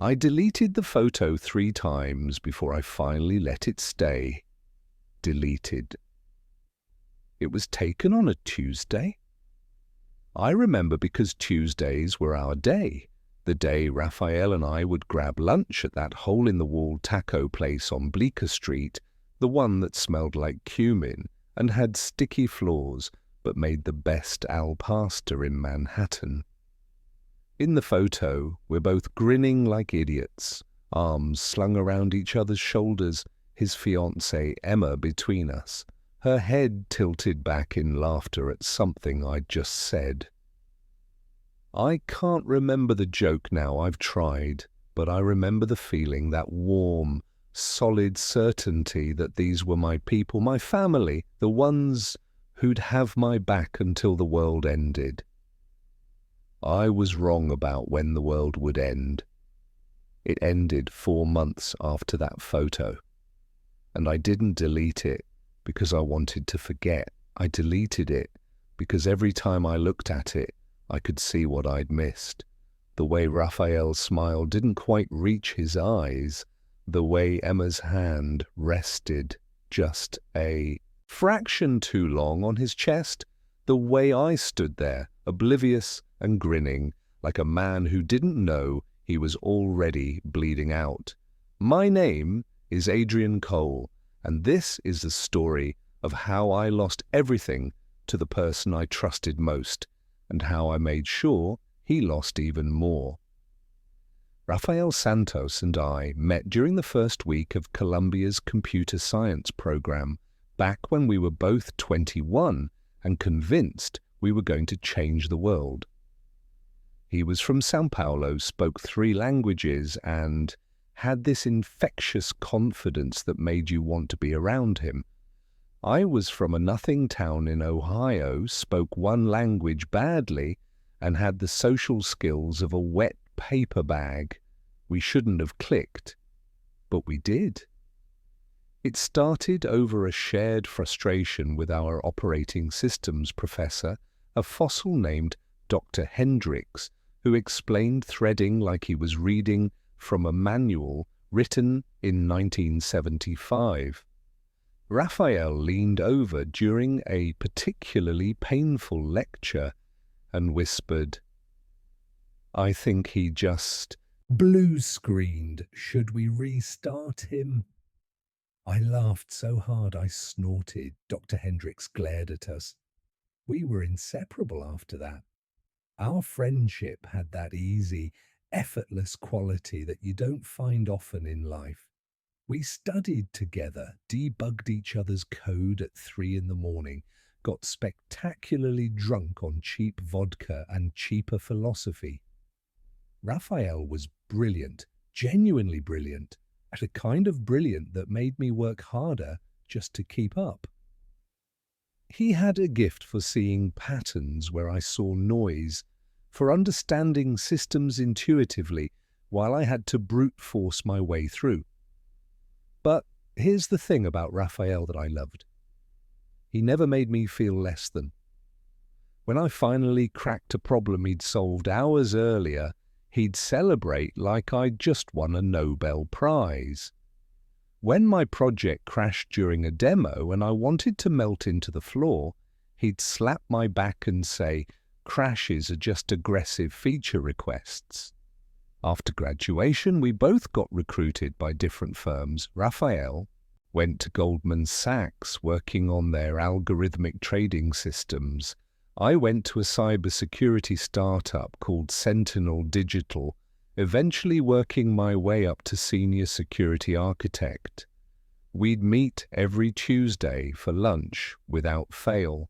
I deleted the photo 3 times before I finally let it stay. Deleted. It was taken on a Tuesday. I remember because Tuesdays were our day, the day Rafael and I would grab lunch at that hole-in-the-wall taco place on Bleecker Street, the one that smelled like cumin and had sticky floors but made the best al pastor in Manhattan. In the photo, we're both grinning like idiots, arms slung around each other's shoulders, his fiancée Emma between us, her head tilted back in laughter at something I'd just said. I can't remember the joke now, I've tried, but I remember the feeling, that warm, solid certainty that these were my people, my family, the ones who'd have my back until the world ended. I was wrong about when the world would end. It ended 4 months after that photo. And I didn't delete it because I wanted to forget. I deleted it because every time I looked at it, I could see what I'd missed. The way Rafael's smile didn't quite reach his eyes, the way Emma's hand rested just a fraction too long on his chest, the way I stood there, oblivious and grinning, like a man who didn't know he was already bleeding out. My name is Adrian Cole, and this is the story of how I lost everything to the person I trusted most, and how I made sure he lost even more. Rafael Santos and I met during the first week of Columbia's computer science program, back when we were both 21 and convinced we were going to change the world. He was from São Paulo, spoke 3 languages, and had this infectious confidence that made you want to be around him. I was from a nothing town in Ohio, spoke 1 language badly, and had the social skills of a wet paper bag. We shouldn't have clicked, but we did. It started over a shared frustration with our operating systems professor, a fossil named Dr. Hendricks, who explained threading like he was reading from a manual written in 1975. Rafael leaned over during a particularly painful lecture and whispered, "I think he just blue-screened. Should we restart him?" I laughed so hard I snorted. Dr. Hendricks glared at us. We were inseparable after that. Our friendship had that easy, effortless quality that you don't find often in life. We studied together, debugged each other's code at 3 in the morning, got spectacularly drunk on cheap vodka and cheaper philosophy. Rafael was brilliant, genuinely brilliant, at a kind of brilliant that made me work harder just to keep up. He had a gift for seeing patterns where I saw noise, for understanding systems intuitively while I had to brute force my way through. But here's the thing about Rafael that I loved. He never made me feel less than. When I finally cracked a problem he'd solved hours earlier, he'd celebrate like I'd just won a Nobel Prize. When my project crashed during a demo and I wanted to melt into the floor, he'd slap my back and say, "Crashes are just aggressive feature requests." After graduation, we both got recruited by different firms. Rafael went to Goldman Sachs working on their algorithmic trading systems. I went to a cybersecurity startup called Sentinel Digital, eventually working my way up to senior security architect. We'd meet every Tuesday for lunch without fail.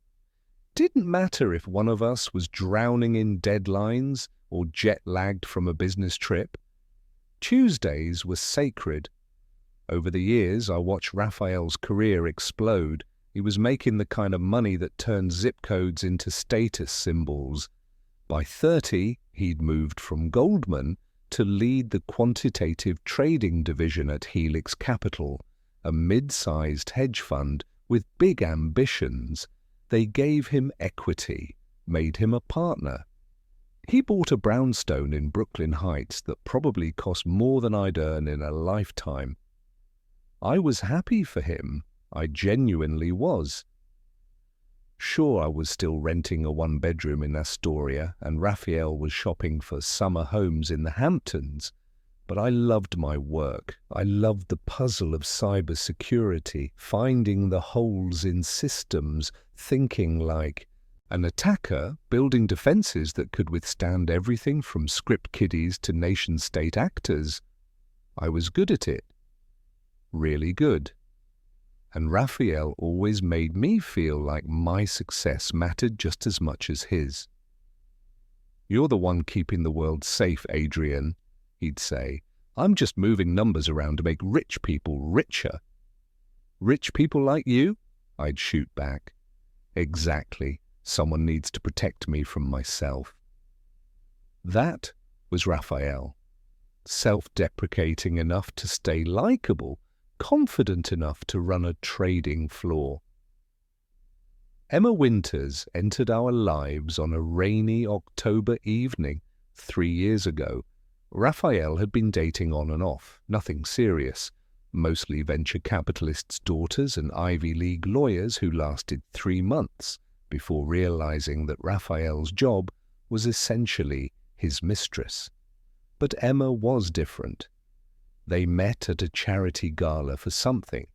Didn't matter if one of us was drowning in deadlines or jet-lagged from a business trip. Tuesdays were sacred. Over the years, I watched Rafael's career explode. He was making the kind of money that turned zip codes into status symbols. By 30, he'd moved from Goldman to lead the quantitative trading division at Helix Capital, a mid-sized hedge fund with big ambitions. They gave him equity, made him a partner. He bought a brownstone in Brooklyn Heights that probably cost more than I'd earn in a lifetime. I was happy for him. I genuinely was. Sure, I was still renting a one-bedroom in Astoria, and Rafael was shopping for summer homes in the Hamptons, but I loved my work. I loved the puzzle of cybersecurity, finding the holes in systems, thinking like an attacker, building defenses that could withstand everything from script kiddies to nation-state actors. I was good at it. Really good. And Rafael always made me feel like my success mattered just as much as his. "You're the one keeping the world safe, Adrian," he'd say. "I'm just moving numbers around to make rich people richer." "Rich people like you?" I'd shoot back. "Exactly. Someone needs to protect me from myself." That was Rafael. Self-deprecating enough to stay likable, confident enough to run a trading floor. Emma Winters entered our lives on a rainy October evening 3 years ago. Rafael had been dating on and off, nothing serious, mostly venture capitalists' daughters and Ivy League lawyers who lasted 3 months before realizing that Rafael's job was essentially his mistress. But Emma was different. They met at a charity gala for something,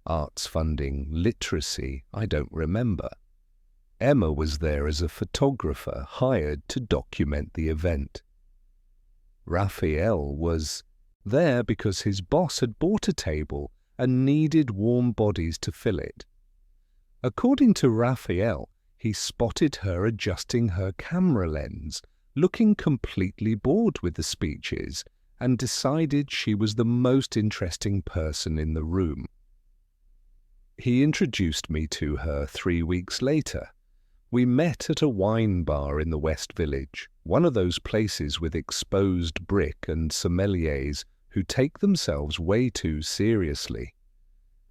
arts funding, literacy, I don't remember. Emma was there as a photographer hired to document the event. Rafael was there because his boss had bought a table and needed warm bodies to fill it. According to Rafael, he spotted her adjusting her camera lens, looking completely bored with the speeches, and decided she was the most interesting person in the room. He introduced me to her 3 weeks later. We met at a wine bar in the West Village, one of those places with exposed brick and sommeliers who take themselves way too seriously.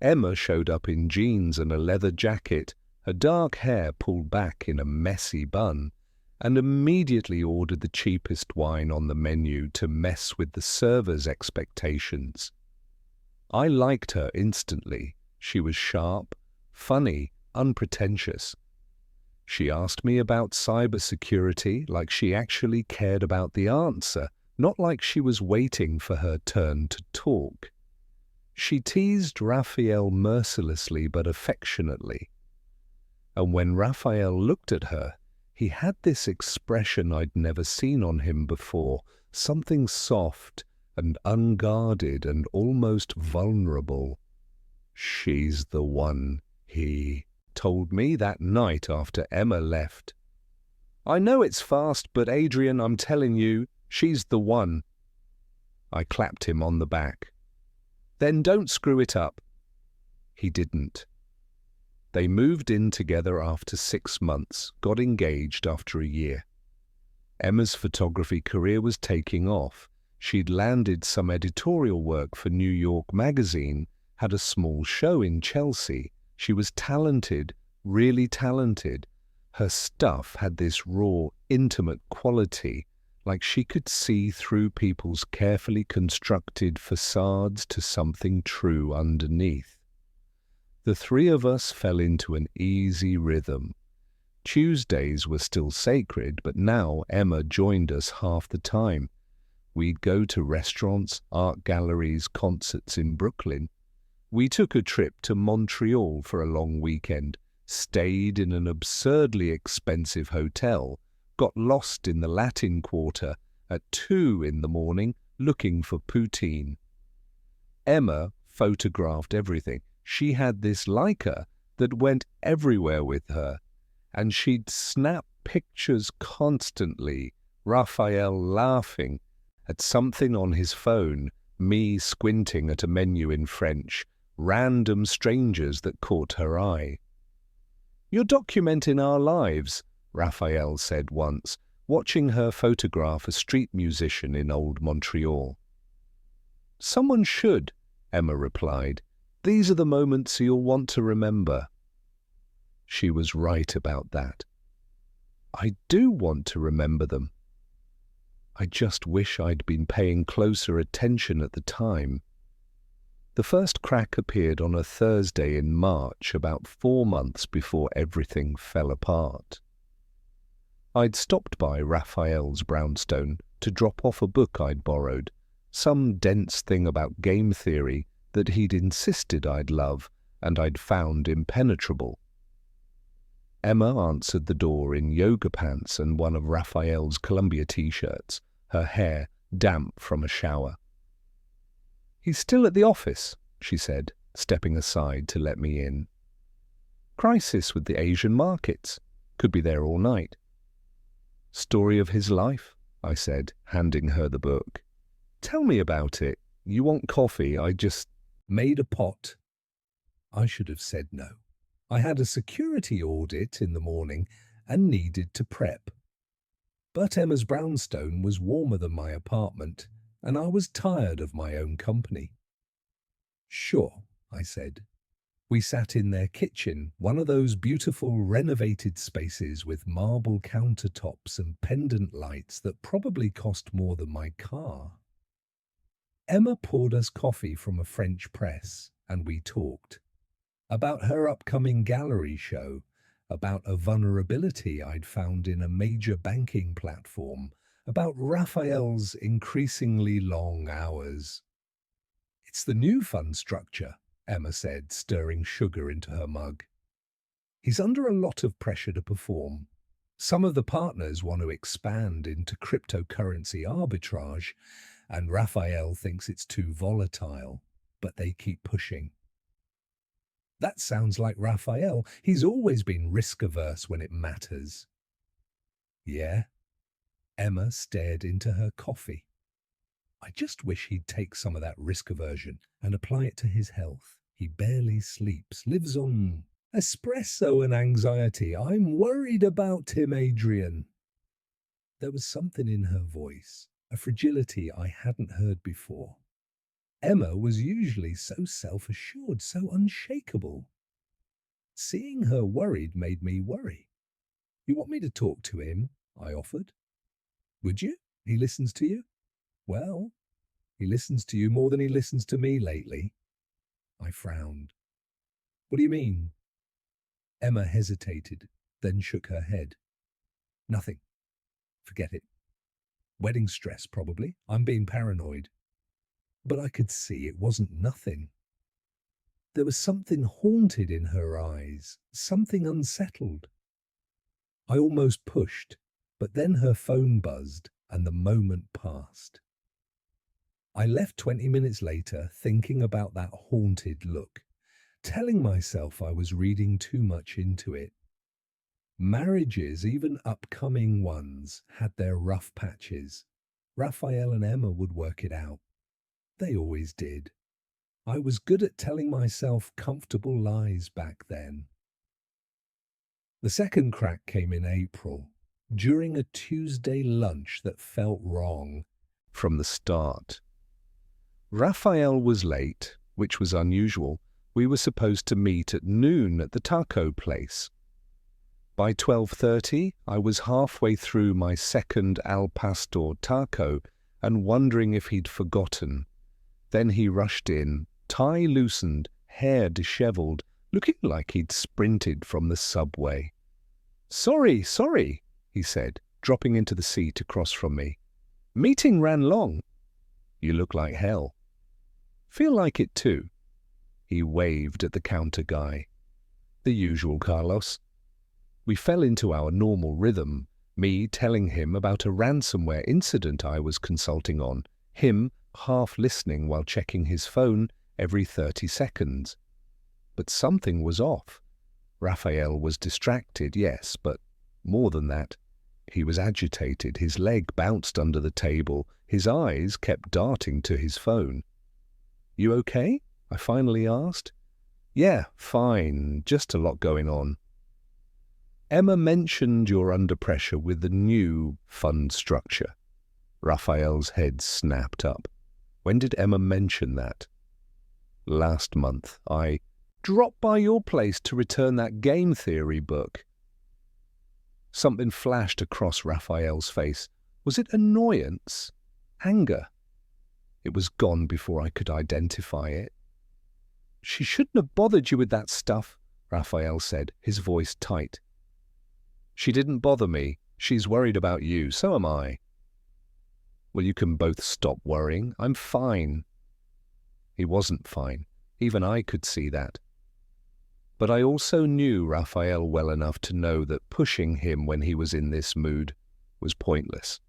Emma showed up in jeans and a leather jacket, her dark hair pulled back in a messy bun, and immediately ordered the cheapest wine on the menu to mess with the server's expectations. I liked her instantly. She was sharp, funny, unpretentious. She asked me about cybersecurity like she actually cared about the answer, not like she was waiting for her turn to talk. She teased Rafael mercilessly but affectionately. And when Rafael looked at her, he had this expression I'd never seen on him before, something soft and unguarded and almost vulnerable. "She's the one," he told me that night after Emma left. "I know it's fast, but Adrian, I'm telling you, she's the one." I clapped him on the back. "Then don't screw it up." He didn't. They moved in together after 6 months, got engaged after a year. Emma's photography career was taking off. She'd landed some editorial work for New York Magazine, had a small show in Chelsea. She was talented, really talented. Her stuff had this raw, intimate quality, like she could see through people's carefully constructed facades to something true underneath. The 3 of us fell into an easy rhythm. Tuesdays were still sacred, but now Emma joined us half the time. We'd go to restaurants, art galleries, concerts in Brooklyn. We took a trip to Montreal for a long weekend, stayed in an absurdly expensive hotel, got lost in the Latin Quarter at 2 in the morning looking for poutine. Emma photographed everything. She had this Leica that went everywhere with her, and she'd snap pictures constantly, Rafael laughing at something on his phone, me squinting at a menu in French, random strangers that caught her eye. "You're documenting our lives," Rafael said once, watching her photograph a street musician in old Montreal. "Someone should," Emma replied. "These are the moments you'll want to remember." She was right about that. I do want to remember them. I just wish I'd been paying closer attention at the time. The first crack appeared on a Thursday in March, about 4 months before everything fell apart. I'd stopped by Rafael's brownstone to drop off a book I'd borrowed, some dense thing about game theory that he'd insisted I'd love and I'd found impenetrable. Emma answered the door in yoga pants and one of Rafael's Columbia t-shirts, her hair damp from a shower. "He's still at the office," she said, stepping aside to let me in. "Crisis with the Asian markets. Could be there all night." "Story of his life," I said, handing her the book. "Tell me about it. You want coffee? I just made a pot." I should have said no. I had a security audit in the morning and needed to prep. But Emma's brownstone was warmer than my apartment, and I was tired of my own company. "Sure," I said. We sat in their kitchen, one of those beautiful renovated spaces with marble countertops and pendant lights that probably cost more than my car. Emma poured us coffee from a French press, and we talked. About her upcoming gallery show, about a vulnerability I'd found in a major banking platform, about Rafael's increasingly long hours. "It's the new fund structure," Emma said, stirring sugar into her mug. "He's under a lot of pressure to perform. Some of the partners want to expand into cryptocurrency arbitrage, and Rafael thinks it's too volatile, but they keep pushing." "That sounds like Rafael. He's always been risk-averse when it matters." "Yeah?" Emma stared into her coffee. "I just wish he'd take some of that risk aversion and apply it to his health. He barely sleeps, lives on espresso and anxiety. I'm worried about him, Adrian." There was something in her voice, a fragility I hadn't heard before. Emma was usually so self-assured, so unshakable. Seeing her worried made me worry. "You want me to talk to him?" I offered. "Would you? He listens to you?" "Well, he listens to you more than he listens to me lately." I frowned. "What do you mean?" Emma hesitated, then shook her head. "Nothing. Forget it. Wedding stress, probably. I'm being paranoid." But I could see it wasn't nothing. There was something haunted in her eyes, something unsettled. I almost pushed, but then her phone buzzed and the moment passed. I left 20 minutes later thinking about that haunted look, telling myself I was reading too much into it. Marriages, even upcoming ones, had their rough patches. Rafael and Emma would work it out. They always did. I was good at telling myself comfortable lies back then. The second crack came in April, during a Tuesday lunch that felt wrong from the start. Rafael was late, which was unusual. We were supposed to meet at noon at the taco place. By 12:30, I was halfway through my second al pastor taco and wondering if he'd forgotten. Then he rushed in, tie loosened, hair disheveled, looking like he'd sprinted from the subway. Sorry, he said, dropping into the seat across from me. "Meeting ran long." "You look like hell." "Feel like it too." He waved at the counter guy. "The usual, Carlos." We fell into our normal rhythm, me telling him about a ransomware incident I was consulting on, him half listening while checking his phone every 30 seconds. But something was off. Rafael was distracted, yes, but more than that. He was agitated, his leg bounced under the table, his eyes kept darting to his phone. "You okay?" I finally asked. "Yeah, fine, just a lot going on." "Emma mentioned you're under pressure with the new fund structure." Rafael's head snapped up. "When did Emma mention that?" "Last month. I dropped by your place to return that game theory book." Something flashed across Rafael's face. Was it annoyance? Anger? It was gone before I could identify it. "She shouldn't have bothered you with that stuff," Rafael said, his voice tight. "She didn't bother me. She's worried about you. So am I." "Well, you can both stop worrying. I'm fine." He wasn't fine. Even I could see that. But I also knew Rafael well enough to know that pushing him when he was in this mood was pointless.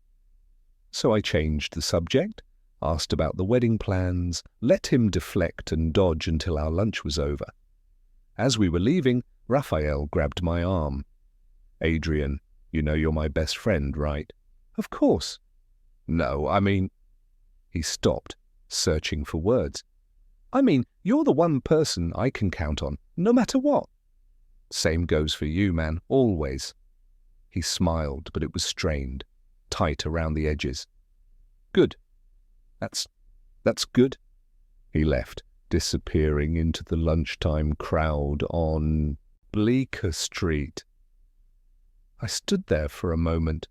So I changed the subject, asked about the wedding plans, let him deflect and dodge until our lunch was over. As we were leaving, Rafael grabbed my arm. "Adrian, you know you're my best friend, right?" "Of course." "No, I mean—" He stopped, searching for words. "I mean, you're the one person I can count on, no matter what." "Same goes for you, man, always." He smiled, but it was strained, tight around the edges. "Good. That's good." He left, disappearing into the lunchtime crowd on Bleecker Street. I stood there for a moment,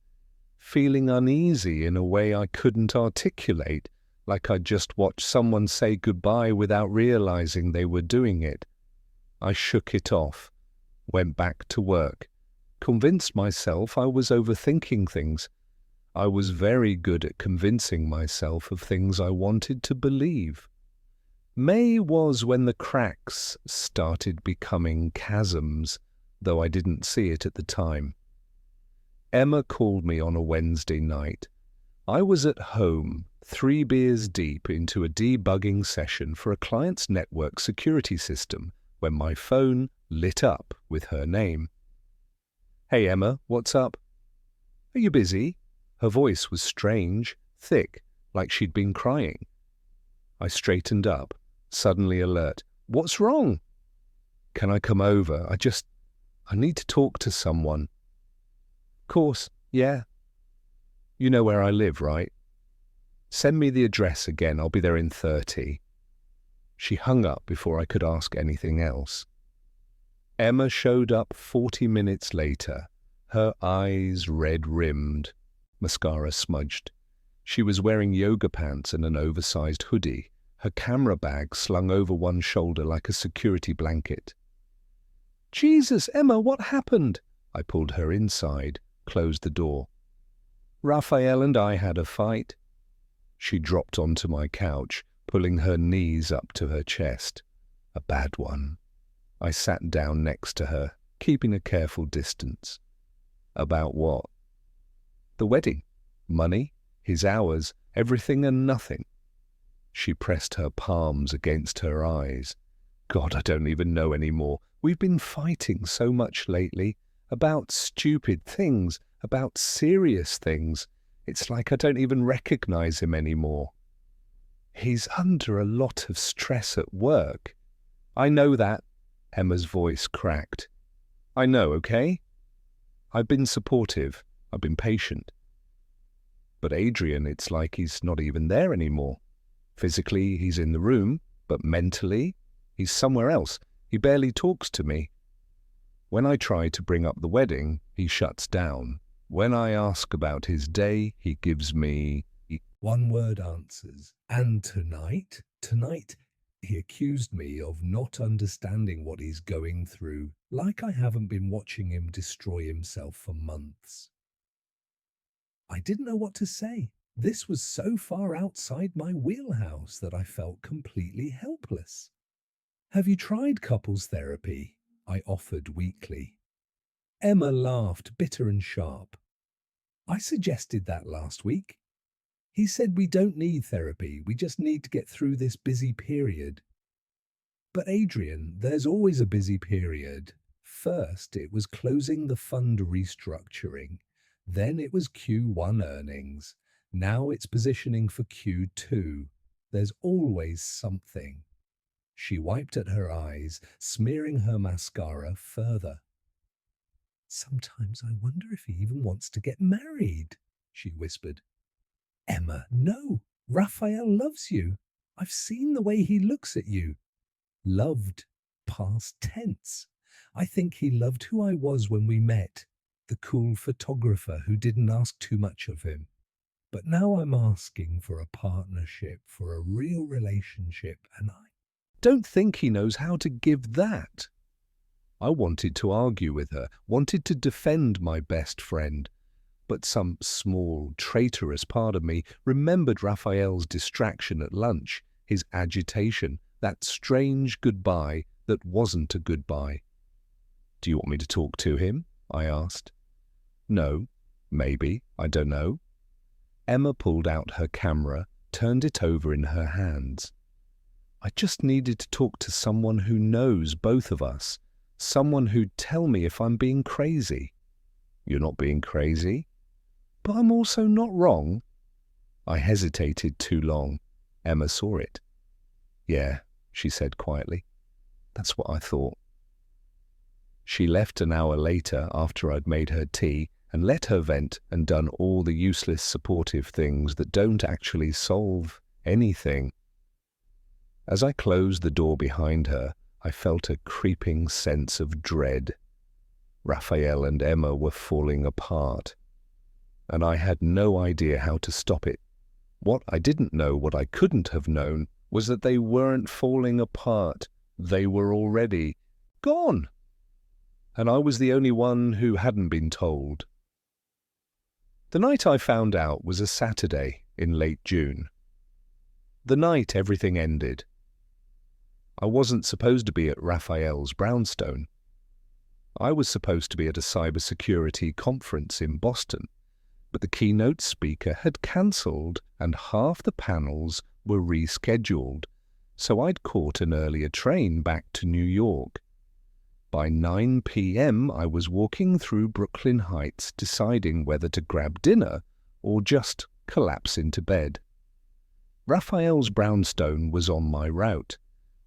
feeling uneasy in a way I couldn't articulate, like I'd just watched someone say goodbye without realizing they were doing it. I shook it off, went back to work, convinced myself I was overthinking things. I was very good at convincing myself of things I wanted to believe. May was when the cracks started becoming chasms, though I didn't see it at the time. Emma called me on a Wednesday night. I was at home, 3 beers deep into a debugging session for a client's network security system, when my phone lit up with her name. "Hey Emma, what's up?" "Are you busy?" Her voice was strange, thick, like she'd been crying. I straightened up, suddenly alert. "What's wrong?" "Can I come over? I need to talk to someone." "Course, yeah. You know where I live, right?" "Send me the address again. I'll be there in 30. She hung up before I could ask anything else. Emma showed up 40 minutes later, her eyes red-rimmed, mascara smudged. She was wearing yoga pants and an oversized hoodie, her camera bag slung over one shoulder like a security blanket. "Jesus, Emma, what happened?" I pulled her inside, closed the door. "Rafael and I had a fight." She dropped onto my couch, pulling her knees up to her chest. "A bad one." I sat down next to her, keeping a careful distance. "About what?" "The wedding. Money, his hours, everything and nothing." She pressed her palms against her eyes. "God, I don't even know anymore. We've been fighting so much lately. About stupid things, about serious things. It's like I don't even recognize him anymore. He's under a lot of stress at work." "I know that." Emma's voice cracked. "I know, okay? I've been supportive. I've been patient. But Adrian, it's like he's not even there anymore. Physically, he's in the room, but mentally, he's somewhere else. He barely talks to me. When I try to bring up the wedding, he shuts down. When I ask about his day, he gives me one-word answers. And tonight, he accused me of not understanding what he's going through, like I haven't been watching him destroy himself for months. I didn't know what to say. This was so far outside my wheelhouse that I felt completely helpless. "Have you tried couples therapy?" I offered weakly. Emma laughed, bitter and sharp. "I suggested that last week. He said we don't need therapy, we just need to get through this busy period." "But Adrian, there's always a busy period. First, it was closing the fund restructuring. Then it was Q1 earnings. Now it's positioning for Q2. There's always something." She wiped at her eyes, smearing her mascara further. "Sometimes I wonder if he even wants to get married," she whispered. "Emma, no. Rafael loves you. I've seen the way he looks at you." Loved, past tense. I think he loved who I was when we met, the cool photographer who didn't ask too much of him. But now I'm asking for a partnership, for a real relationship, and I don't think he knows how to give that. I wanted to argue with her, wanted to defend my best friend, but some small, traitorous part of me remembered Raphael's distraction at lunch, his agitation, that strange goodbye that wasn't a goodbye. "Do you want me to talk to him?" I asked. "No, maybe, I don't know." Emma pulled out her camera, turned it over in her hands. "I just needed to talk to someone who knows both of us, someone who'd tell me if I'm being crazy." "You're not being crazy?" "But I'm also not wrong." I hesitated too long. Emma saw it. "Yeah," she said quietly. "That's what I thought." She left an hour later after I'd made her tea and let her vent and done all the useless supportive things that don't actually solve anything. As I closed the door behind her, I felt a creeping sense of dread. Raphael and Emma were falling apart, and I had no idea how to stop it. What I didn't know, what I couldn't have known, was that they weren't falling apart. They were already gone. And I was the only one who hadn't been told. The night I found out was a Saturday in late June. The night everything ended. I wasn't supposed to be at Raphael's brownstone. I was supposed to be at a cybersecurity conference in Boston, but the keynote speaker had cancelled and half the panels were rescheduled, so I'd caught an earlier train back to New York. By 9 p.m. I was walking through Brooklyn Heights deciding whether to grab dinner or just collapse into bed. Raphael's brownstone was on my route.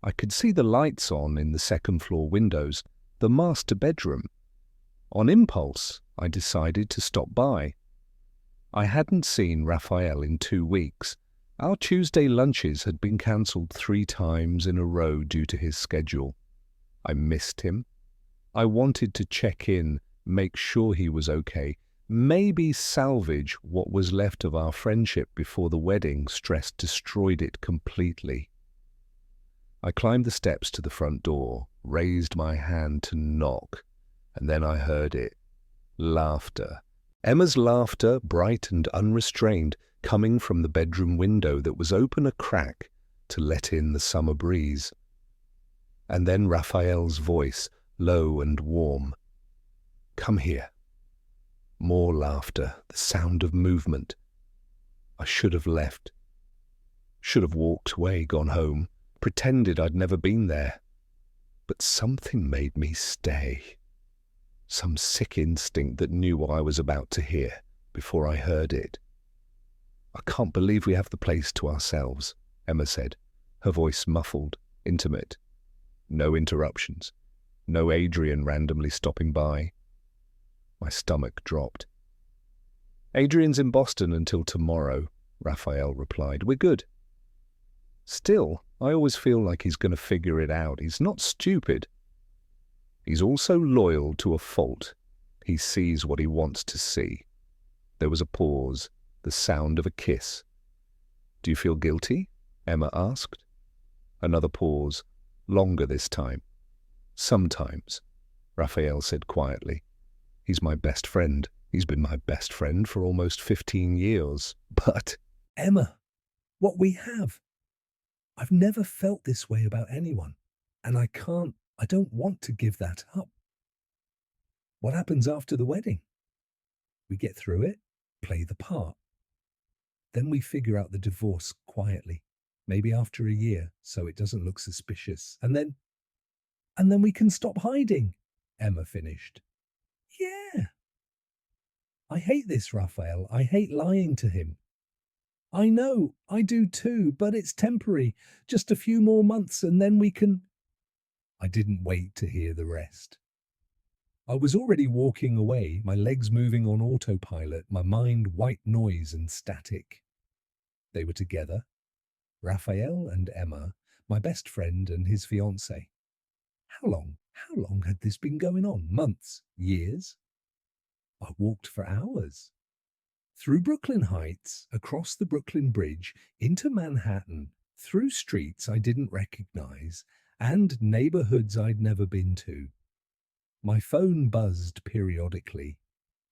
I could see the lights on in the second-floor windows, the master bedroom. On impulse, I decided to stop by. I hadn't seen Raphael in 2 weeks. Our Tuesday lunches had been cancelled 3 times in a row due to his schedule. I missed him. I wanted to check in, make sure he was okay, maybe salvage what was left of our friendship before the wedding stress destroyed it completely. I climbed the steps to the front door, raised my hand to knock, and then I heard it. Laughter. Emma's laughter, bright and unrestrained, coming from the bedroom window that was open a crack to let in the summer breeze. And then Raphael's voice, low and warm. "Come here." More laughter, the sound of movement. I should have left. Should have walked away, gone home, pretended I'd never been there. But something made me stay. Some sick instinct that knew what I was about to hear before I heard it. "I can't believe we have the place to ourselves," Emma said, her voice muffled, intimate. No interruptions. No Adrian randomly stopping by. My stomach dropped. "Adrian's in Boston until tomorrow," Raphael replied. "We're good." Still, I always feel like he's going to figure it out. He's not stupid. He's also loyal to a fault. He sees what he wants to see. There was a pause, the sound of a kiss. "Do you feel guilty?" Emma asked. Another pause, longer this time. "Sometimes," Raphael said quietly. "He's my best friend. He's been my best friend for almost 15 years. But, Emma, what we have. I've never felt this way about anyone, and I don't want to give that up. What happens after the wedding? We get through it, play the part. Then we figure out the divorce quietly, maybe after a year, so it doesn't look suspicious. And then we can stop hiding," Emma finished. "Yeah. I hate this, Raphael. I hate lying to him." "I know, I do too, but it's temporary. Just a few more months and then we can—" I didn't wait to hear the rest. I was already walking away, my legs moving on autopilot, my mind white noise and static. They were together, Raphael and Emma, my best friend and his fiancée. How long had this been going on? Months? Years? I walked for hours. Through Brooklyn Heights, across the Brooklyn Bridge, into Manhattan, through streets I didn't recognize, and neighborhoods I'd never been to. My phone buzzed periodically.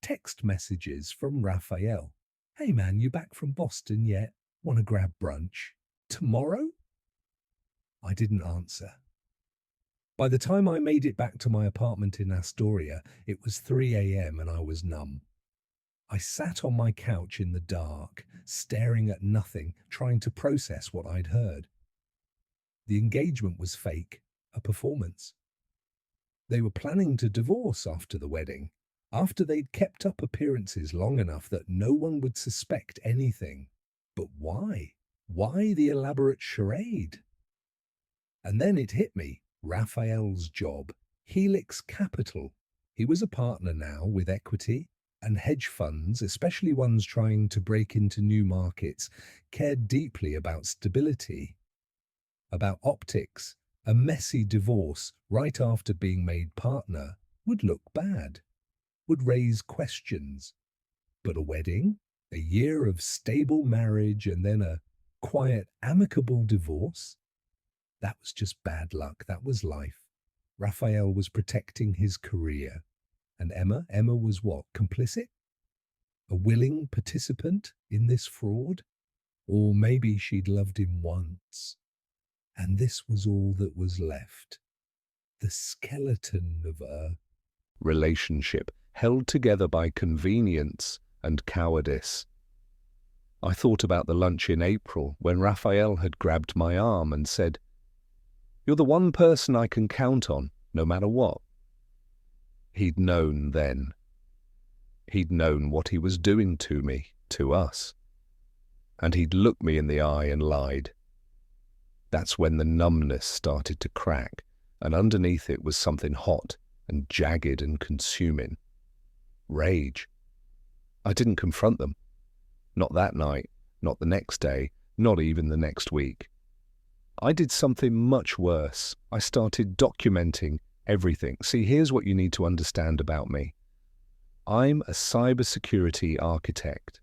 Text messages from Rafael. "Hey man, you back from Boston yet? Wanna grab brunch? Tomorrow?" I didn't answer. By the time I made it back to my apartment in Astoria, it was 3 a.m. and I was numb. I sat on my couch in the dark, staring at nothing, trying to process what I'd heard. The engagement was fake, a performance. They were planning to divorce after the wedding, after they'd kept up appearances long enough that no one would suspect anything. But why? Why the elaborate charade? And then it hit me, Rafael's job, Helix Capital. He was a partner now with equity, and hedge funds, especially ones trying to break into new markets, cared deeply about stability, about optics. A messy divorce right after being made partner would look bad, would raise questions. But a wedding, a year of stable marriage, and then a quiet, amicable divorce? That was just bad luck. That was life. Rafael was protecting his career. And Emma was what, complicit? A willing participant in this fraud? Or maybe she'd loved him once. And this was all that was left. The skeleton of a relationship held together by convenience and cowardice. I thought about the lunch in April when Rafael had grabbed my arm and said, "You're the one person I can count on, no matter what." He'd known then. He'd known what he was doing to me, to us. And he'd looked me in the eye and lied. That's when the numbness started to crack, and underneath it was something hot and jagged and consuming. Rage. I didn't confront them. Not that night, not the next day, not even the next week. I did something much worse. I started documenting everything. See, here's what you need to understand about me. I'm a cybersecurity architect.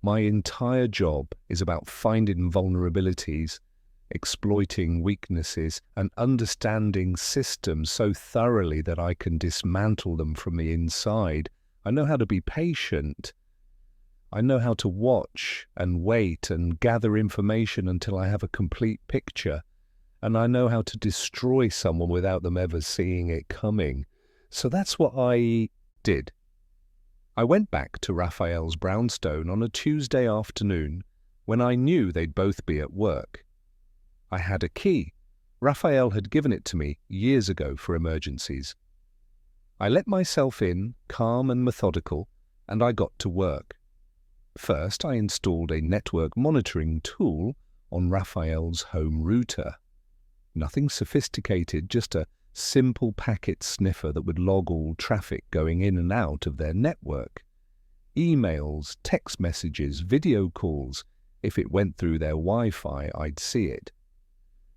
My entire job is about finding vulnerabilities, exploiting weaknesses, and understanding systems so thoroughly that I can dismantle them from the inside. I know how to be patient. I know how to watch and wait and gather information until I have a complete picture. And I know how to destroy someone without them ever seeing it coming. So that's what I did. I went back to Rafael's brownstone on a Tuesday afternoon when I knew they'd both be at work. I had a key. Rafael had given it to me years ago for emergencies. I let myself in, calm and methodical, and I got to work. First, I installed a network monitoring tool on Rafael's home router. Nothing sophisticated, just a simple packet sniffer that would log all traffic going in and out of their network. Emails, text messages, video calls. If it went through their Wi-Fi, I'd see it.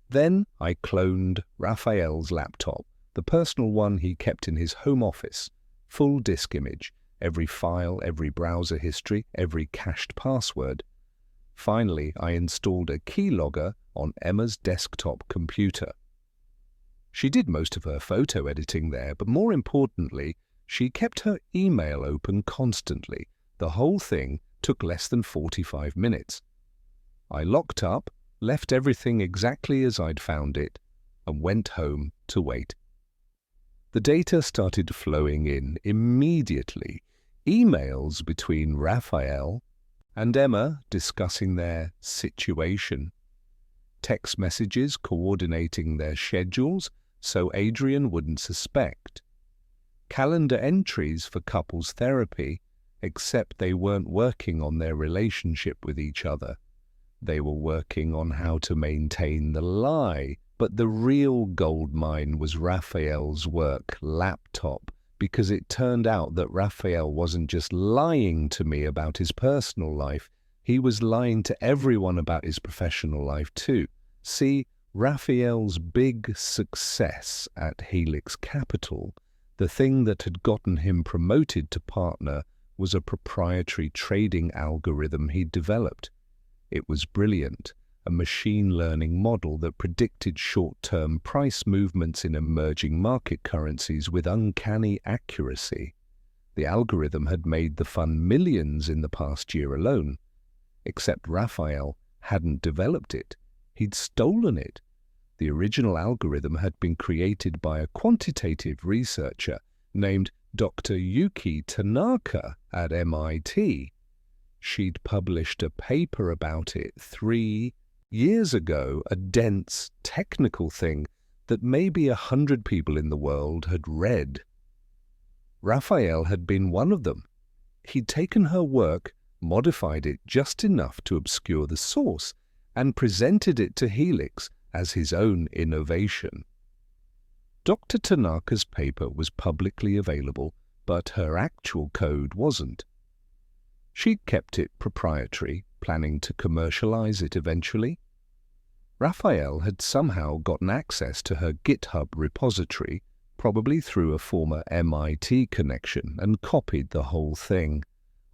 Then I cloned Rafael's laptop, the personal one he kept in his home office, full disk image, every file, every browser history, every cached password. Finally, I installed a keylogger on Emma's desktop computer. She did most of her photo editing there, but more importantly, she kept her email open constantly. The whole thing took less than 45 minutes. I locked up, left everything exactly as I'd found it, and went home to wait. The data started flowing in immediately. Emails between Rafael and Emma discussing their situation. Text messages coordinating their schedules so Adrian wouldn't suspect. Calendar entries for couples therapy, except they weren't working on their relationship with each other. They were working on how to maintain the lie. But the real goldmine was Rafael's work laptop, because it turned out that Rafael wasn't just lying to me about his personal life, he was lying to everyone about his professional life too. See, Rafael's big success at Helix Capital, the thing that had gotten him promoted to partner, was a proprietary trading algorithm he'd developed. It was brilliant, a machine learning model that predicted short-term price movements in emerging market currencies with uncanny accuracy. The algorithm had made the fund millions in the past year alone. Except Rafael hadn't developed it. He'd stolen it. The original algorithm had been created by a quantitative researcher named Dr. Yuki Tanaka at MIT. She'd published a paper about it 3 years ago, a dense, technical thing that maybe 100 people in the world had read. Rafael had been one of them. He'd taken her work, modified it just enough to obscure the source, and presented it to Helix as his own innovation. Dr. Tanaka's paper was publicly available, but her actual code wasn't. She'd kept it proprietary, planning to commercialize it eventually. Rafael had somehow gotten access to her GitHub repository, probably through a former MIT connection, and copied the whole thing.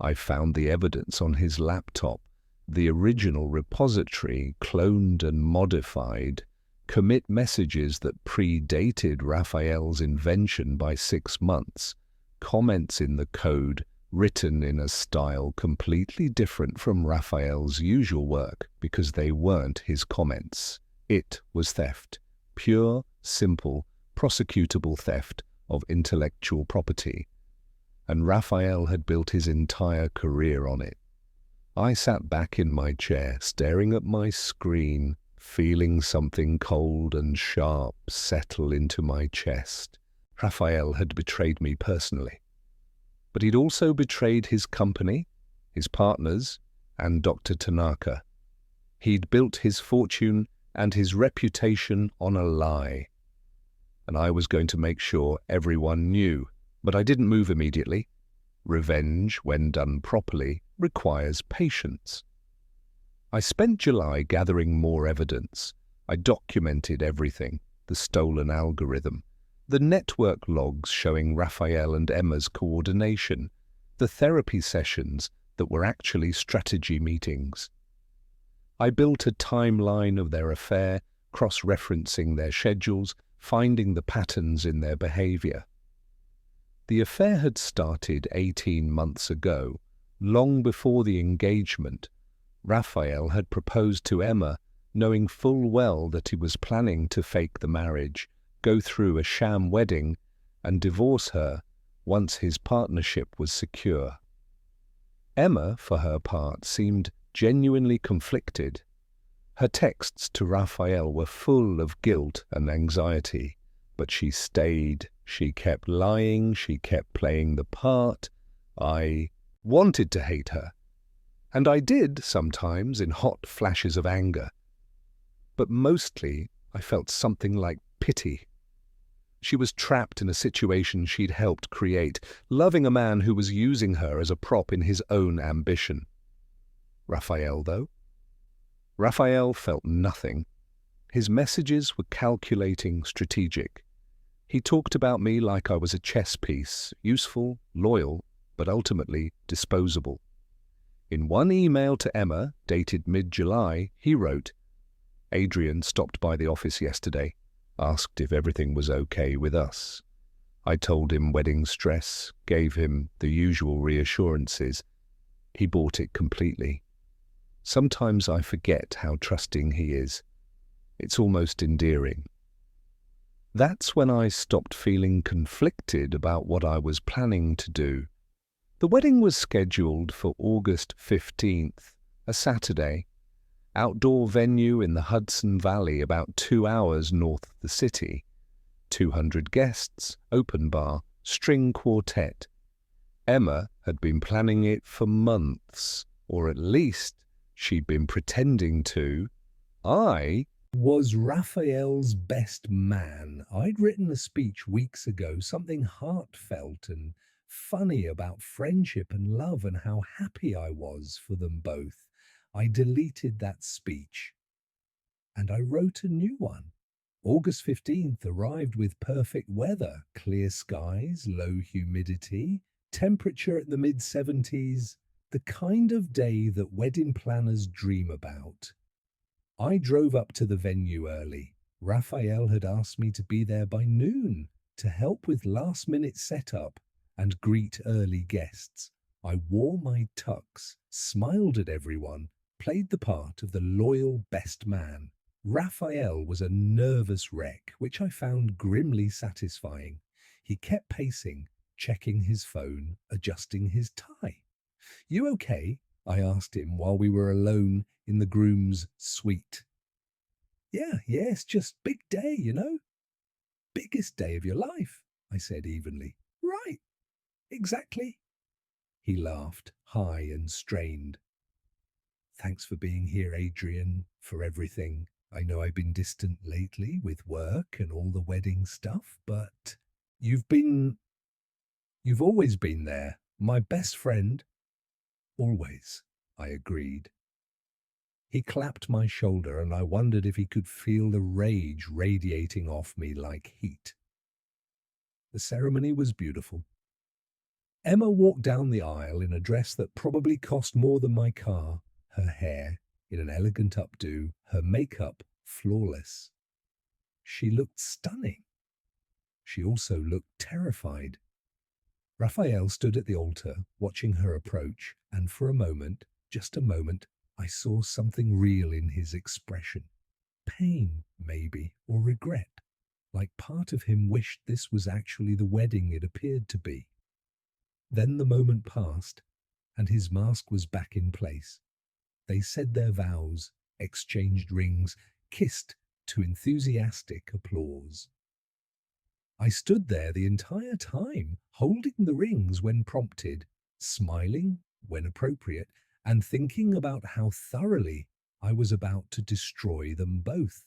I found the evidence on his laptop, the original repository, cloned and modified, commit messages that predated Rafael's invention by 6 months, comments in the code written in a style completely different from Rafael's usual work because they weren't his comments. It was theft, pure, simple, prosecutable theft of intellectual property, and Rafael had built his entire career on it. I sat back in my chair, staring at my screen, feeling something cold and sharp settle into my chest. Rafael had betrayed me personally, but he'd also betrayed his company, his partners, and Dr. Tanaka. He'd built his fortune and his reputation on a lie, and I was going to make sure everyone knew. But I didn't move immediately. Revenge, when done properly, requires patience. I spent July gathering more evidence. I documented everything: the stolen algorithm, the network logs showing Rafael and Emma's coordination, the therapy sessions that were actually strategy meetings. I built a timeline of their affair, cross-referencing their schedules, finding the patterns in their behavior. The affair had started 18 months ago. Long before the engagement, Rafael had proposed to Emma, knowing full well that he was planning to fake the marriage, go through a sham wedding, and divorce her once his partnership was secure. Emma, for her part, seemed genuinely conflicted. Her texts to Rafael were full of guilt and anxiety, but she stayed. She kept lying, she kept playing the part. I wanted to hate her, and I did sometimes in hot flashes of anger. But mostly I felt something like pity. She was trapped in a situation she'd helped create, loving a man who was using her as a prop in his own ambition. Rafael, though? Rafael felt nothing. His messages were calculating, strategic. He talked about me like I was a chess piece, useful, loyal, but ultimately disposable. In one email to Emma, dated mid-July, he wrote, "Adrian stopped by the office yesterday, asked if everything was okay with us. I told him wedding stress, gave him the usual reassurances. He bought it completely. Sometimes I forget how trusting he is. It's almost endearing." That's when I stopped feeling conflicted about what I was planning to do. The wedding was scheduled for August 15th, a Saturday. Outdoor venue in the Hudson Valley, about 2 hours north of the city. 200 guests, open bar, string quartet. Emma had been planning it for months, or at least she'd been pretending to. I was Raphael's best man. I'd written a speech weeks ago, something heartfelt and funny about friendship and love and how happy I was for them both. I deleted that speech and I wrote a new one. August 15th arrived with perfect weather, clear skies, low humidity, Temperature at the mid-70s, the kind of day that wedding planners dream about. I drove up to the venue early. Rafael had asked me to be there by noon to help with last-minute setup and greet early guests. I wore my tux, smiled at everyone, played the part of the loyal best man. Raphael was a nervous wreck, which I found grimly satisfying. He kept pacing, checking his phone, adjusting his tie. "You okay?" I asked him while we were alone in the groom's suite. Yeah, it's just big day, you know? Biggest day of your life," I said evenly. "Right, exactly." He laughed, high and strained. "Thanks for being here, Adrian, for everything. I know I've been distant lately with work and all the wedding stuff, but you've been, you've always been there. My best friend." "Always," I agreed. He clapped my shoulder, and I wondered if he could feel the rage radiating off me like heat. The ceremony was beautiful. Emma walked down the aisle in a dress that probably cost more than my car, her hair in an elegant updo, her makeup flawless. She looked stunning. She also looked terrified. Raphael stood at the altar, watching her approach, and for a moment, just a moment, I saw something real in his expression. Pain, maybe, or regret, like part of him wished this was actually the wedding it appeared to be. Then the moment passed, and his mask was back in place. They said their vows, exchanged rings, kissed to enthusiastic applause. I stood there the entire time, holding the rings when prompted, smiling when appropriate, and thinking about how thoroughly I was about to destroy them both.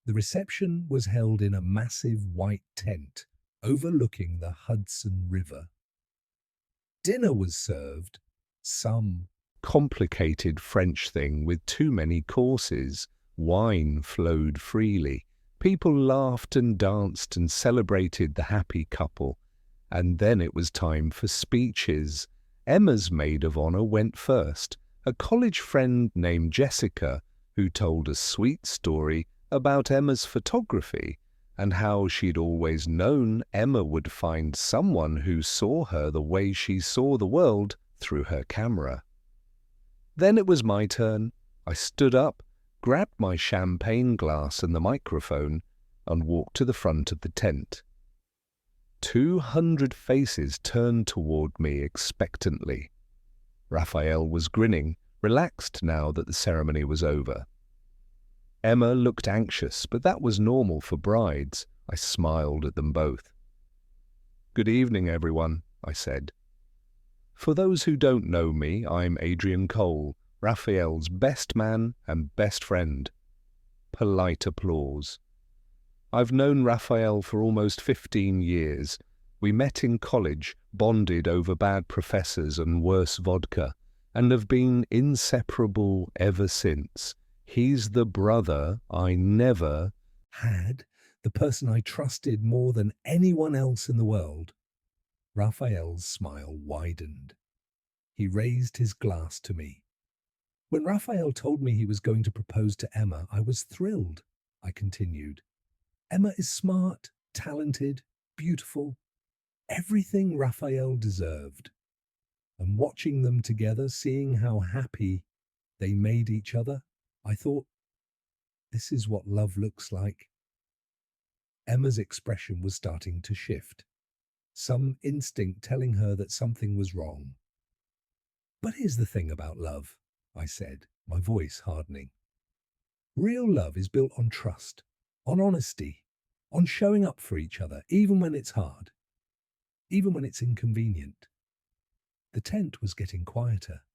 The reception was held in a massive white tent overlooking the Hudson River. Dinner was served, some complicated French thing with too many courses. Wine flowed freely. People laughed and danced and celebrated the happy couple. And then it was time for speeches. Emma's maid of honor went first, a college friend named Jessica, who told a sweet story about Emma's photography and how she'd always known Emma would find someone who saw her the way she saw the world through her camera. Then it was my turn. I stood up, grabbed my champagne glass and the microphone, and walked to the front of the tent. 200 faces turned toward me expectantly. Raphael was grinning, relaxed now that the ceremony was over. Emma looked anxious, but that was normal for brides. I smiled at them both. "Good evening, everyone," I said. "For those who don't know me, I'm Adrian Cole, Raphael's best man and best friend." Polite applause. "I've known Raphael for almost 15 years. We met in college, bonded over bad professors and worse vodka, and have been inseparable ever since. He's the brother I never had, the person I trusted more than anyone else in the world." Raphael's smile widened. He raised his glass to me. "When Raphael told me he was going to propose to Emma, I was thrilled," I continued. "Emma is smart, talented, beautiful, everything Raphael deserved. And watching them together, seeing how happy they made each other, I thought, this is what love looks like." Emma's expression was starting to shift, some instinct telling her that something was wrong. "But here's the thing about love," I said, my voice hardening. "Real love is built on trust, on honesty, on showing up for each other, even when it's hard, even when it's inconvenient." The tent was getting quieter.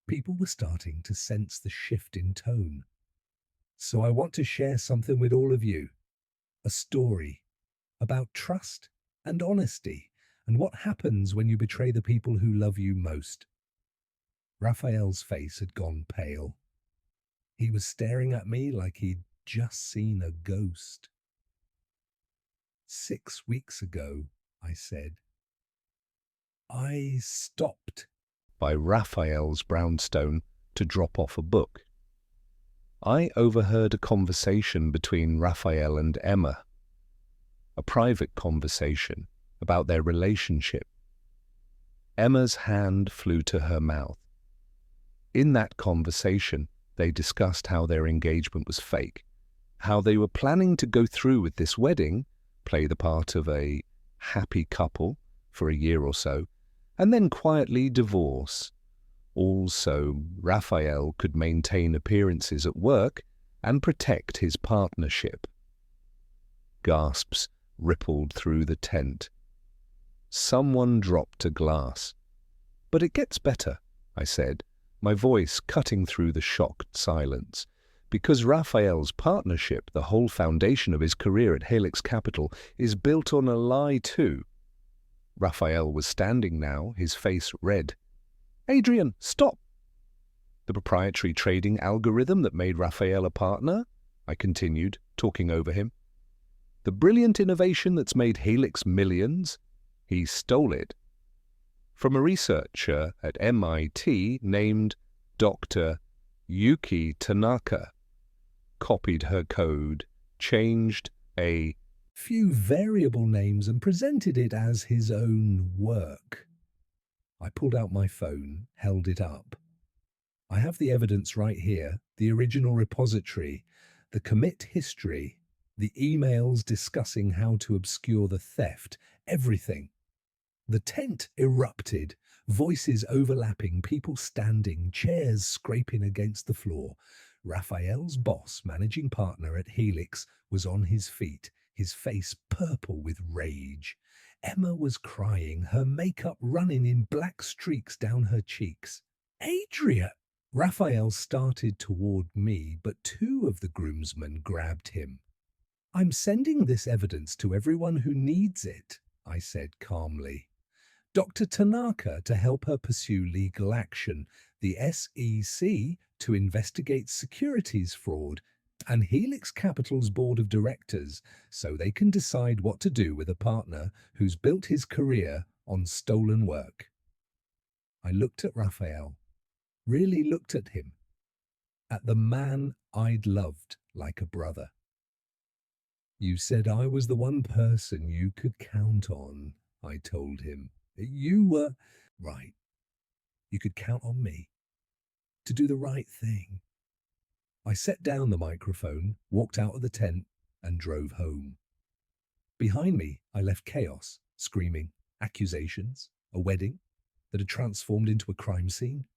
People were starting to sense the shift in tone. "So I want to share something with all of you. A story about trust and honesty and what happens when you betray the people who love you most." Raphael's face had gone pale. He was staring at me like he'd just seen a ghost. 6 weeks ago," I said, I stopped by Raphael's brownstone to drop off a book. I overheard a conversation between Raphael and Emma, a private conversation about their relationship. Emma's hand flew to her mouth. In that conversation, they discussed how their engagement was fake, how they were planning to go through with this wedding, play the part of a happy couple for a year or so, and then quietly divorce. Also, Raphael could maintain appearances at work and protect his partnership. Gasps rippled through the tent. Someone dropped a glass. "But it gets better," I said, my voice cutting through the shocked silence. "Because Raphael's partnership, the whole foundation of his career at Helix Capital, is built on a lie too." Raphael was standing now, his face red. "Adrian, stop!" "The proprietary trading algorithm that made Raphael a partner?" I continued, talking over him. "The brilliant innovation that's made Helix millions? He stole it from a researcher at MIT named Dr. Yuki Tanaka, copied her code, changed a few variable names and presented it as his own work." I pulled out my phone, held it up. "I have the evidence right here, the original repository, the commit history, the emails discussing how to obscure the theft, everything." The tent erupted, voices overlapping, people standing, chairs scraping against the floor. Raphael's boss, managing partner at Helix, was on his feet, his face purple with rage. Emma was crying, her makeup running in black streaks down her cheeks. "Adrian!" Raphael started toward me, but two of the groomsmen grabbed him. "I'm sending this evidence to everyone who needs it," I said calmly. "Dr. Tanaka to help her pursue legal action, the SEC to investigate securities fraud, and Helix Capital's board of directors so they can decide what to do with a partner who's built his career on stolen work." I looked at Raphael, really looked at him, at the man I'd loved like a brother. "You said I was the one person you could count on," I told him. "You were right. You could count on me to do the right thing." I set down the microphone, walked out of the tent, and drove home. Behind me, I left chaos, screaming, accusations, a wedding that had transformed into a crime scene,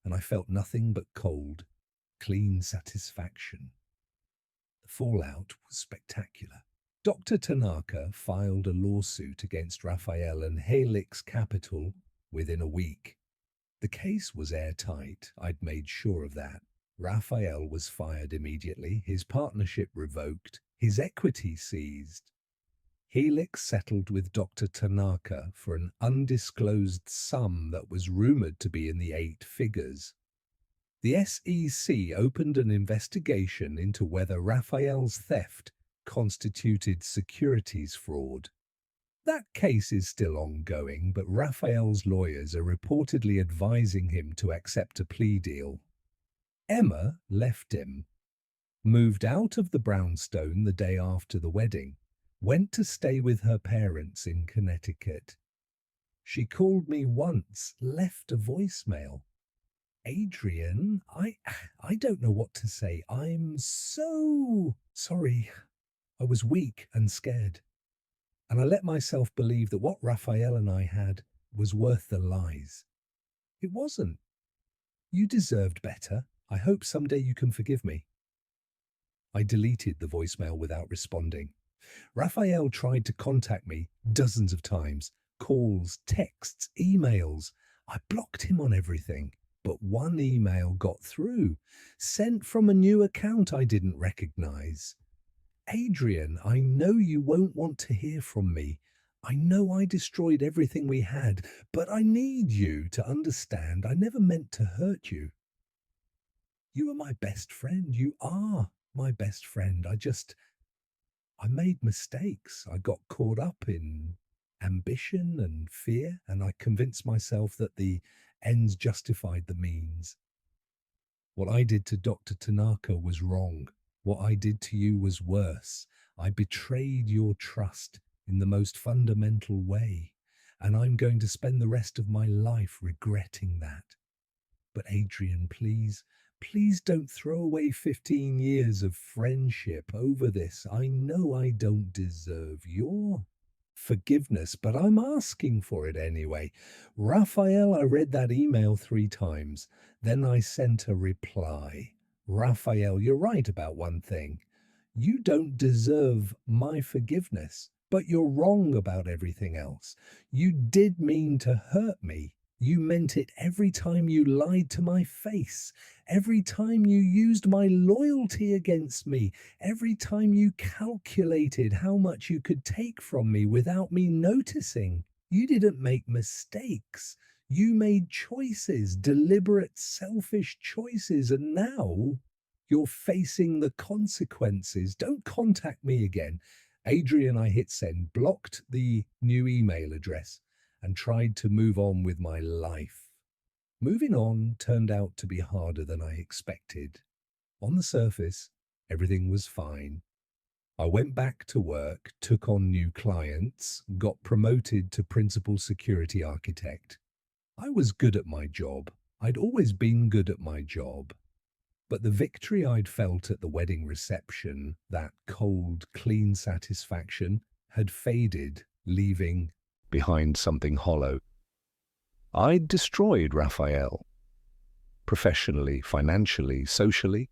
and I felt nothing but cold, clean satisfaction. The fallout was spectacular. Dr. Tanaka filed a lawsuit against Raphael and Helix Capital within a week. The case was airtight, I'd made sure of that. Raphael was fired immediately, his partnership revoked, his equity seized. Helix settled with Dr. Tanaka for an undisclosed sum that was rumored to be in the 8 figures. The SEC opened an investigation into whether Raphael's theft constituted securities fraud. That case is still ongoing, but Raphael's lawyers are reportedly advising him to accept a plea deal. Emma left him, moved out of the brownstone the day after the wedding, went to stay with her parents in Connecticut. She called me once, left a voicemail. "Adrian, I don't know what to say. I'm so sorry. I was weak and scared, and I let myself believe that what Raphael and I had was worth the lies. It wasn't. You deserved better. I hope someday you can forgive me." I deleted the voicemail without responding. Raphael tried to contact me dozens of times. Calls, texts, emails. I blocked him on everything. But one email got through, sent from a new account I didn't recognize. "Adrian, I know you won't want to hear from me. I know I destroyed everything we had, but I need you to understand I never meant to hurt you. You are my best friend. You are my best friend. I made mistakes. I got caught up in ambition and fear, and I convinced myself that the ends justified the means. What I did to Dr. Tanaka was wrong. What I did to you was worse. I betrayed your trust in the most fundamental way, and I'm going to spend the rest of my life regretting that. But Adrian, please, please don't throw away 15 years of friendship over this. I know I don't deserve your forgiveness, but I'm asking for it anyway. Rafael, I read that email 3 times. Then I sent a reply. Rafael, you're right about one thing. You don't deserve my forgiveness, but you're wrong about everything else. You did mean to hurt me. You meant it every time you lied to my face, every time you used my loyalty against me, every time you calculated how much you could take from me without me noticing. You didn't make mistakes. You made choices, deliberate, selfish choices, and now you're facing the consequences. Don't contact me again. Adrian, I hit send, blocked the new email address, and tried to move on with my life. Moving on turned out to be harder than I expected. On the surface, everything was fine. I went back to work, took on new clients, got promoted to principal security architect. I was good at my job. I'd always been good at my job. But the victory I'd felt at the wedding reception, that cold, clean satisfaction, had faded, leaving behind something hollow. I'd destroyed Rafael. Professionally, financially, socially.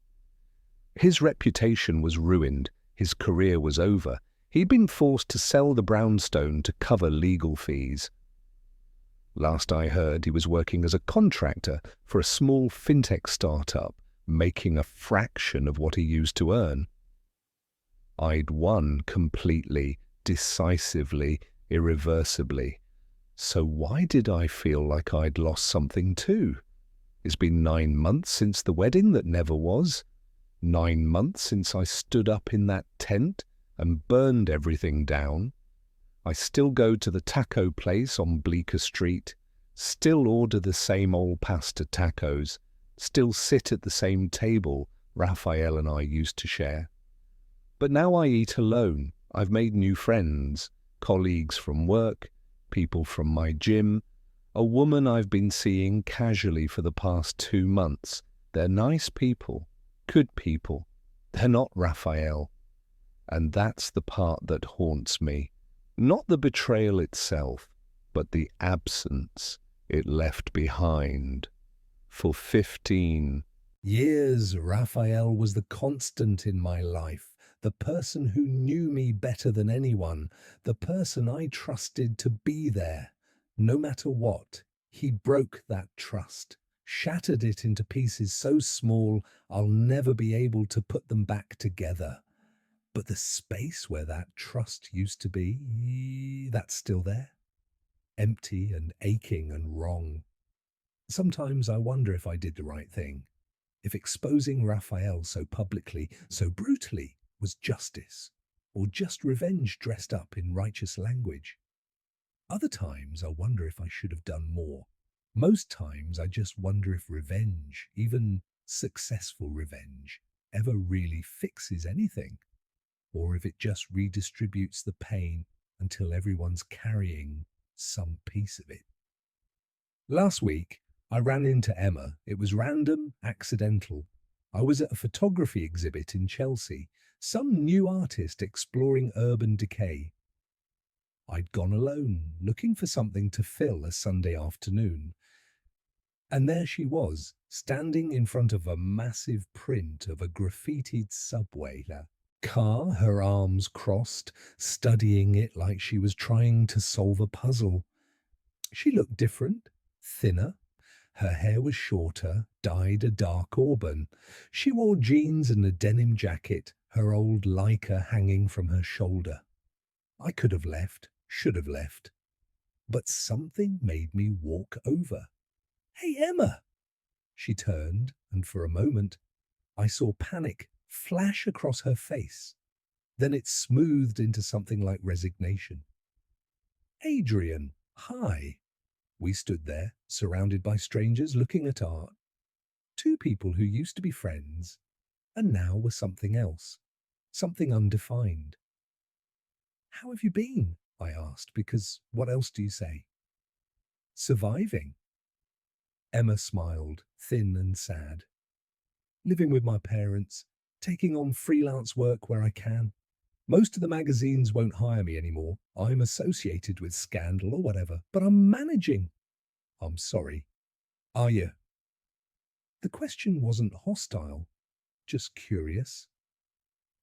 His reputation was ruined. His career was over. He'd been forced to sell the brownstone to cover legal fees. Last I heard, he was working as a contractor for a small fintech startup, making a fraction of what he used to earn. I'd won completely, decisively, irreversibly. So why did I feel like I'd lost something too? It's been 9 months since the wedding that never was. 9 months since I stood up in that tent and burned everything down. I still go to the taco place on Bleecker Street, still order the same old pasta tacos, still sit at the same table Rafael and I used to share. But now I eat alone. I've made new friends, colleagues from work, people from my gym, a woman I've been seeing casually for the past 2 months. They're nice people, good people. They're not Rafael. And that's the part that haunts me. Not the betrayal itself, but the absence it left behind. For 15 years, Rafael was the constant in my life, the person who knew me better than anyone, the person I trusted to be there. No matter what, he broke that trust, shattered it into pieces so small I'll never be able to put them back together. But the space where that trust used to be, that's still there, empty and aching and wrong. Sometimes I wonder if I did the right thing, if exposing Raphael so publicly, so brutally, was justice, or just revenge dressed up in righteous language. Other times I wonder if I should have done more. Most times I just wonder if revenge, even successful revenge, ever really fixes anything, or if it just redistributes the pain until everyone's carrying some piece of it. Last week, I ran into Emma. It was random, accidental. I was at a photography exhibit in Chelsea, some new artist exploring urban decay. I'd gone alone, looking for something to fill a Sunday afternoon. And there she was, standing in front of a massive print of a graffitied subway car, her arms crossed, studying it like she was trying to solve a puzzle. She looked different, thinner. Her hair was shorter, dyed a dark auburn. She wore jeans and a denim jacket, her old Leica hanging from her shoulder. I could have left, should have left. But something made me walk over. "Hey, Emma!" She turned, and for a moment, I saw panic flash across her face. Then it smoothed into something like resignation. Adrian, hi. We stood there, surrounded by strangers looking at art. Two people who used to be friends and now were something else, something undefined. How have you been? I asked, because what else do you say? Surviving. Emma smiled, thin and sad. Living with my parents, taking on freelance work where I can. Most of the magazines won't hire me anymore. I'm associated with scandal or whatever, but I'm managing. I'm sorry. Are you? The question wasn't hostile, just curious.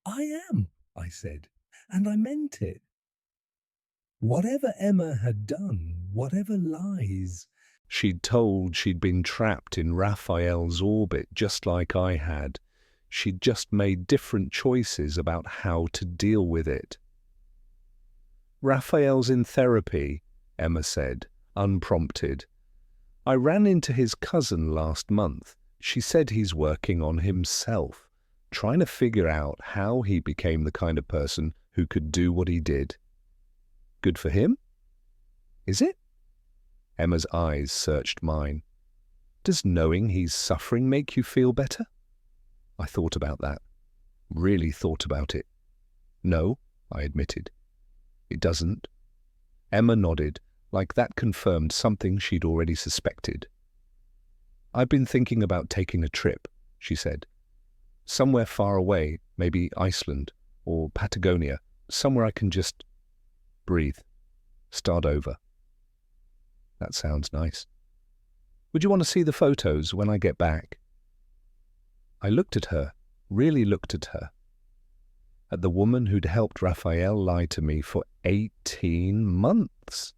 I am, I said, and I meant it. Whatever Emma had done, whatever lies, She'd told she'd been trapped in Raphael's orbit just like I had. She'd just made different choices about how to deal with it. Raphael's in therapy, Emma said, unprompted. I ran into his cousin last month. She said he's working on himself, trying to figure out how he became the kind of person who could do what he did. Good for him? Is it? Emma's eyes searched mine. Does knowing he's suffering make you feel better? I thought about that. Really thought about it. No, I admitted. It doesn't. Emma nodded, like that confirmed something she'd already suspected. I've been thinking about taking a trip, she said. Somewhere far away, maybe Iceland or Patagonia, somewhere I can just breathe, start over. That sounds nice. Would you want to see the photos when I get back? I looked at her, really looked at her. At the woman who'd helped Rafael lie to me for 18 months.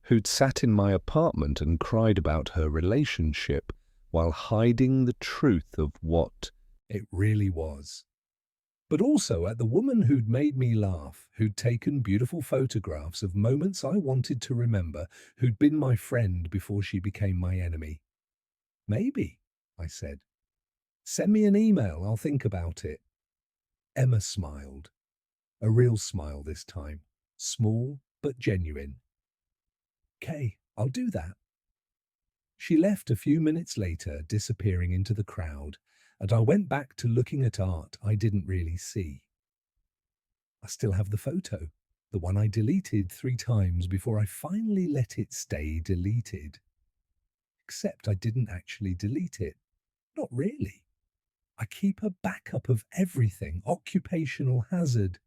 Who'd sat in my apartment and cried about her relationship while hiding the truth of what it really was. But also at the woman who'd made me laugh, who'd taken beautiful photographs of moments I wanted to remember, who'd been my friend before she became my enemy. Maybe, I said. Send me an email, I'll think about it. Emma smiled. A real smile this time. Small, but genuine. Okay, I'll do that. She left a few minutes later, disappearing into the crowd, and I went back to looking at art I didn't really see. I still have the photo, the one I deleted 3 times before I finally let it stay deleted. Except I didn't actually delete it. Not really. I keep a backup of everything, occupational hazard.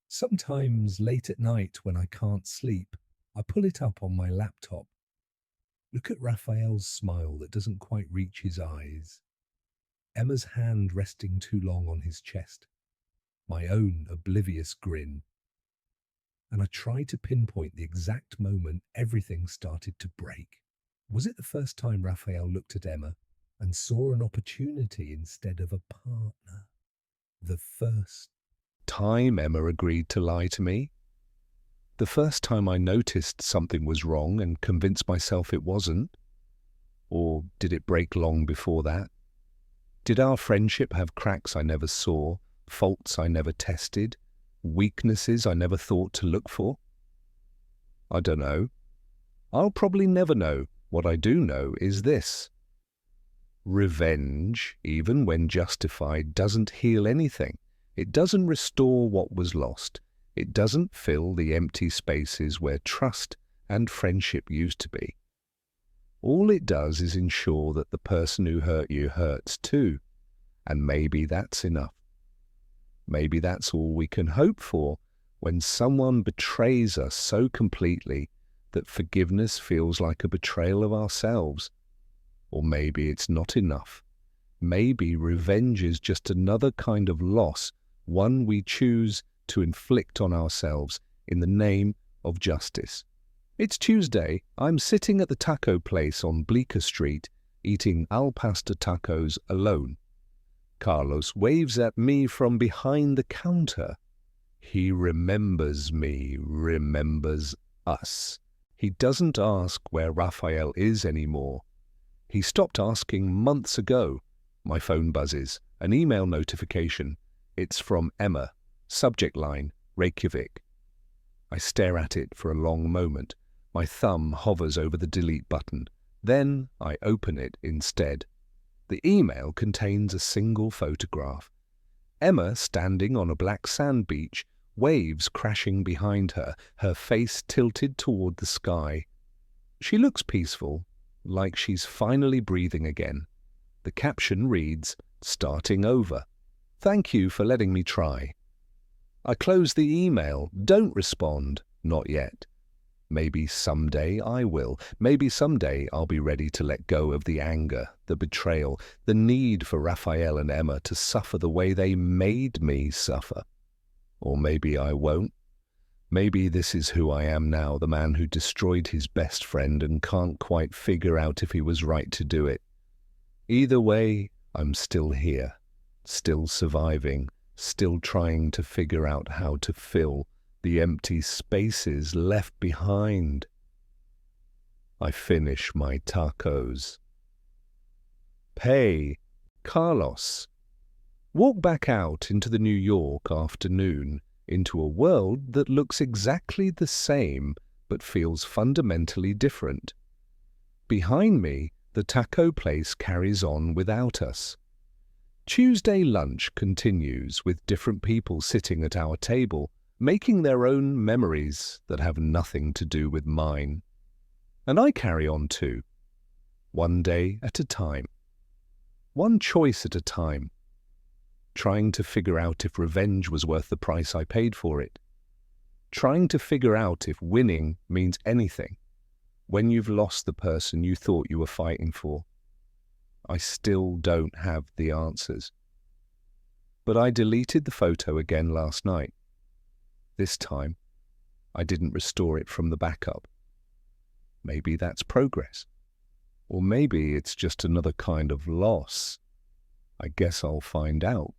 Sometimes late at night when I can't sleep, I pull it up on my laptop. Look at Raphael's smile that doesn't quite reach his eyes. Emma's hand resting too long on his chest. My own oblivious grin. And I try to pinpoint the exact moment everything started to break. Was it the first time Raphael looked at Emma and saw an opportunity instead of a partner? The first time Emma agreed to lie to me? The first time I noticed something was wrong and convinced myself it wasn't? Or did it break long before that? Did our friendship have cracks I never saw, faults I never tested, weaknesses I never thought to look for? I don't know. I'll probably never know. What I do know is this. Revenge, even when justified, doesn't heal anything. It doesn't restore what was lost. It doesn't fill the empty spaces where trust and friendship used to be. All it does is ensure that the person who hurt you hurts too. And maybe that's enough. Maybe that's all we can hope for when someone betrays us so completely that forgiveness feels like a betrayal of ourselves. Or maybe it's not enough. Maybe revenge is just another kind of loss, one we choose to inflict on ourselves in the name of justice. It's Tuesday. I'm sitting at the taco place on Bleecker Street, eating al pastor tacos alone. Carlos waves at me from behind the counter. He remembers me, remembers us. He doesn't ask where Rafael is anymore. He stopped asking months ago. My phone buzzes. An email notification. It's from Emma. Subject line, Reykjavik. I stare at it for a long moment. My thumb hovers over the delete button. Then I open it instead. The email contains a single photograph. Emma standing on a black sand beach, waves crashing behind her, her face tilted toward the sky. She looks peaceful, like she's finally breathing again. The caption reads, "Starting over. Thank you for letting me try." I close the email. Don't respond. Not yet. Maybe someday I will. Maybe someday I'll be ready to let go of the anger, the betrayal, the need for Rafael and Emma to suffer the way they made me suffer. Or maybe I won't. Maybe this is who I am now, the man who destroyed his best friend and can't quite figure out if he was right to do it. Either way, I'm still here, still surviving, still trying to figure out how to fill the empty spaces left behind. I finish my tacos. Pay, Carlos. Walk back out into the New York afternoon, into a world that looks exactly the same but feels fundamentally different. Behind me, the taco place carries on without us. Tuesday lunch continues with different people sitting at our table, making their own memories that have nothing to do with mine. And I carry on too, one day at a time, one choice at a time, trying to figure out if revenge was worth the price I paid for it, trying to figure out if winning means anything when you've lost the person you thought you were fighting for. I still don't have the answers. But I deleted the photo again last night. This time, I didn't restore it from the backup. Maybe that's progress. Or maybe it's just another kind of loss. I guess I'll find out.